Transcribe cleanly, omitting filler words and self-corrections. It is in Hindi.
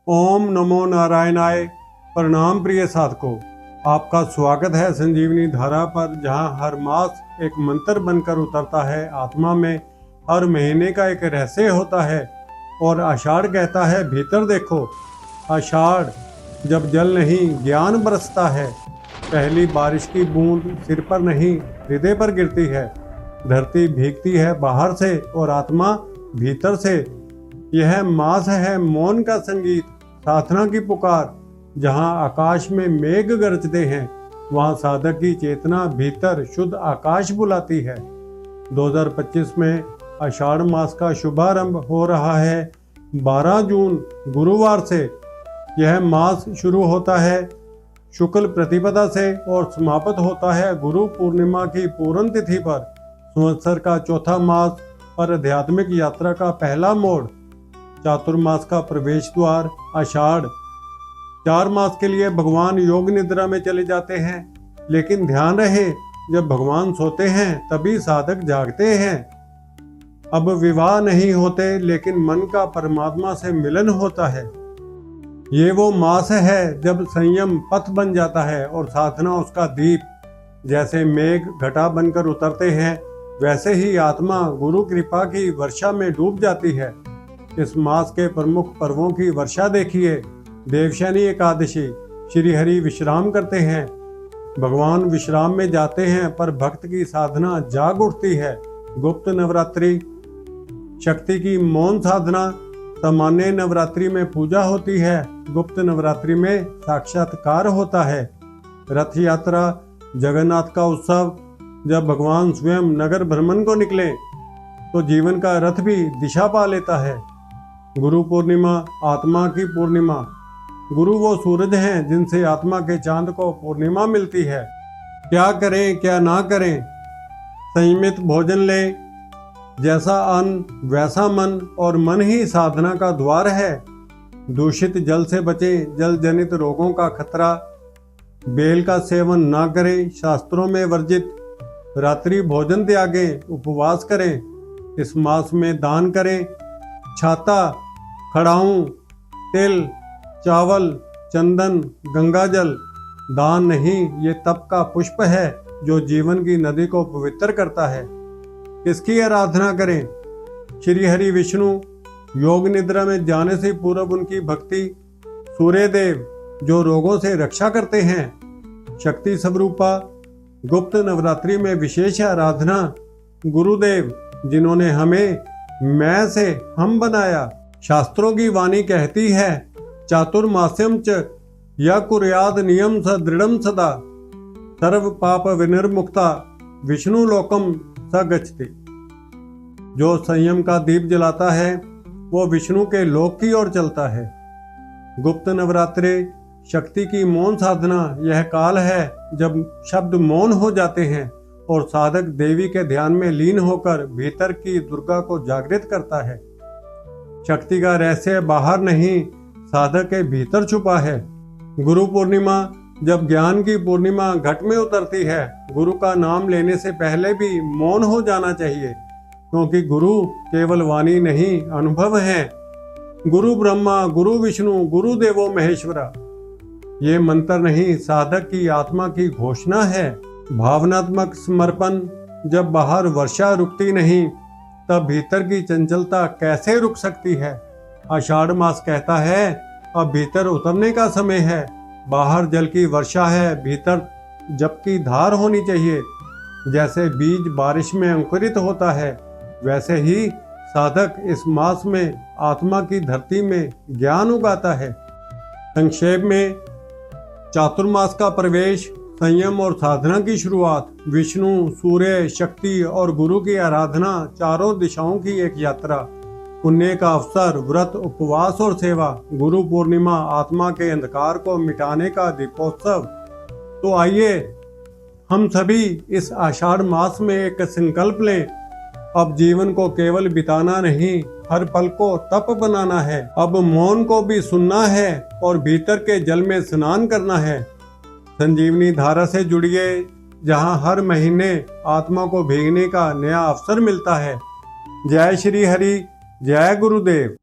ओम नमो नारायणाय। प्रणाम प्रिय साधकों, आपका स्वागत है संजीवनी धारा पर, जहां हर मास एक मंत्र बनकर उतरता है आत्मा में। हर महीने का एक रहस्य होता है और आषाढ़ कहता है भीतर देखो। आषाढ़ जब जल नहीं ज्ञान बरसता है, पहली बारिश की बूंद सिर पर नहीं हृदय पर गिरती है। धरती भीगती है बाहर से और आत्मा भीतर से। यह मास है मौन का संगीत, साधना की पुकार। जहां आकाश में मेघ गरजते हैं, वहां साधक की चेतना भीतर शुद्ध आकाश बुलाती है। 2025 में आषाढ़ मास का शुभारंभ हो रहा है 12 जून गुरुवार से। यह मास शुरू होता है शुक्ल प्रतिपदा से और समाप्त होता है गुरु पूर्णिमा की पूर्ण तिथि पर। संवत्सर का चौथा मास पर आध्यात्मिक यात्रा का पहला मोड़, चातुर्मास का प्रवेश द्वार आषाढ़। 4 मास के लिए भगवान योग निद्रा में चले जाते हैं, लेकिन ध्यान रहे जब भगवान सोते हैं तभी साधक जागते हैं। अब विवाह नहीं होते, लेकिन मन का परमात्मा से मिलन होता है। ये वो मास है जब संयम पथ बन जाता है और साधना उसका दीप। जैसे मेघ घटा बनकर उतरते हैं, वैसे ही आत्मा गुरु कृपा की वर्षा में डूब जाती है। इस मास के प्रमुख पर्वों की वर्षा देखिए। देवशयनी एकादशी, श्री हरि विश्राम करते हैं। भगवान विश्राम में जाते हैं, पर भक्त की साधना जाग उठती है। गुप्त नवरात्रि, शक्ति की मौन साधना। सामान्य नवरात्रि में पूजा होती है, गुप्त नवरात्रि में साक्षात्कार होता है। रथ यात्रा, जगन्नाथ का उत्सव। जब भगवान स्वयं नगर भ्रमण को निकले तो जीवन का रथ भी दिशा पा लेता है। गुरु पूर्णिमा, आत्मा की पूर्णिमा। गुरु वो सूरज हैं जिनसे आत्मा के चांद को पूर्णिमा मिलती है। क्या करें क्या ना करें? संयमित भोजन लें, जैसा अन्न वैसा मन, और मन ही साधना का द्वार है। दूषित जल से बचें, जल जनित रोगों का खतरा। बेल का सेवन ना करें, शास्त्रों में वर्जित। रात्रि भोजन त्यागें, उपवास करें। इस मास में दान करें। छाता, खड़ाऊं, तिल, चावल, चंदन, गंगाजल। दान नहीं, ये तप का पुष्प है जो जीवन की नदी को पवित्र करता है। किसकी आराधना करें? श्री हरि विष्णु। योग निद्रा में जाने से पूर्व उनकी भक्ति। सूर्य देव, जो रोगों से रक्षा करते हैं। शक्ति स्वरूपा। गुप्त नवरात्रि में विशेष आराधना। गुरुदेव, जिन्होंने हमें मैं से हम बनाया। शास्त्रों की वाणी कहती है, चातुर्मास्यम च या कुर्याद नियम स दृढ़म सदा, सर्व पाप विनिर्मुक्ता विष्णु लोकम स गच्छति। जो संयम का दीप जलाता है वो विष्णु के लोक की ओर चलता है। गुप्त नवरात्रि, शक्ति की मौन साधना। यह काल है जब शब्द मौन हो जाते हैं और साधक देवी के ध्यान में लीन होकर भीतर की दुर्गा को जागृत करता है। शक्ति का रहस्य बाहर नहीं, साधक के भीतर छुपा है। गुरु पूर्णिमा, जब ज्ञान की पूर्णिमा घट में उतरती है। गुरु का नाम लेने से पहले भी मौन हो जाना चाहिए, क्योंकि गुरु केवल वाणी नहीं, अनुभव है। गुरु ब्रह्मा, गुरु विष्णु, गुरु देवो महेश्वरा। ये मंत्र नहीं, साधक की आत्मा की घोषणा है। भावनात्मक समर्पण, जब बाहर वर्षा रुकती नहीं, तब भीतर की चंचलता कैसे रुक सकती है? आषाढ़ मास कहता है अब भीतर उतरने का समय है। बाहर जल की वर्षा है, भीतर जप की धार होनी चाहिए। जैसे बीज बारिश में अंकुरित होता है, वैसे ही साधक इस मास में आत्मा की धरती में ज्ञान उगाता है। संक्षेप में, चातुर्मास का प्रवेश, संयम और साधना की शुरुआत। विष्णु, सूर्य, शक्ति और गुरु की आराधना, चारों दिशाओं की एक यात्रा। पुण्य का अवसर, व्रत, उपवास और सेवा। गुरु पूर्णिमा, आत्मा के अंधकार को मिटाने का दीपोत्सव। तो आइए हम सभी इस आषाढ़ मास में एक संकल्प लें। अब जीवन को केवल बिताना नहीं, हर पल को तप बनाना है। अब मौन को भी सुनना है और भीतर के जल में स्नान करना है। संजीवनी धारा से जुड़िए, जहां हर महीने आत्मा को भीगने का नया अवसर मिलता है। जय श्री हरि, जय गुरुदेव।